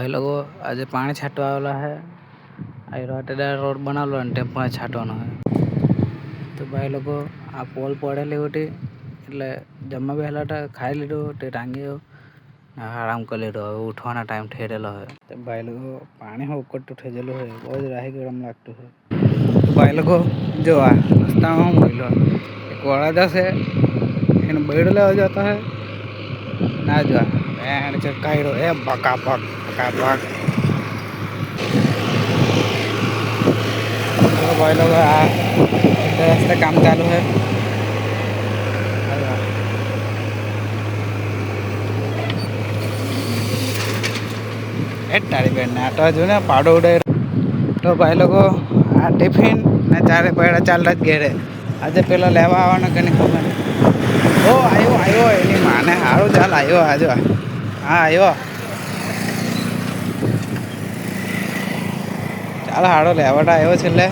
भाई लोगों आज पानी छाटवा वाला है रोड बना लो टेम्पो छाटवा है। तो भाई लोगों आ पोल पड़े गोटे એટલે જમવા બેહેલા ખાઈ લીધું તે ટાંગી આરામ કરી લીધો હવે ઉઠવાના ટાઈમ થઈ રહેલો હોય તો ભાઈ લોકો પાણી હો ઉકળતું થઈ ગયેલું હોય બહુ જ રાહી ગરમ લાગતું હોય તો ભાઈ લોકો જો આ રસ્તામાં હું મળ્યો એક વડા જશે એને બૈડો લેવા જતા હોય ના જો એન્ડ ચકાઈ એ બકા બક तो भाई लोग रास्ते काम चालू है तारी बेन ने आटा जो ने पाड़ो उड़े तो भाई लोग आ टिफिन ने चारे पैड़ा चाल घेरे आज पेला लेवा आवाना के खबर ओ आयो आयो एनी माने हारू चाल आयो आज हाँ आयो चाल हाड़ो लेवाटा आयो छेल्ले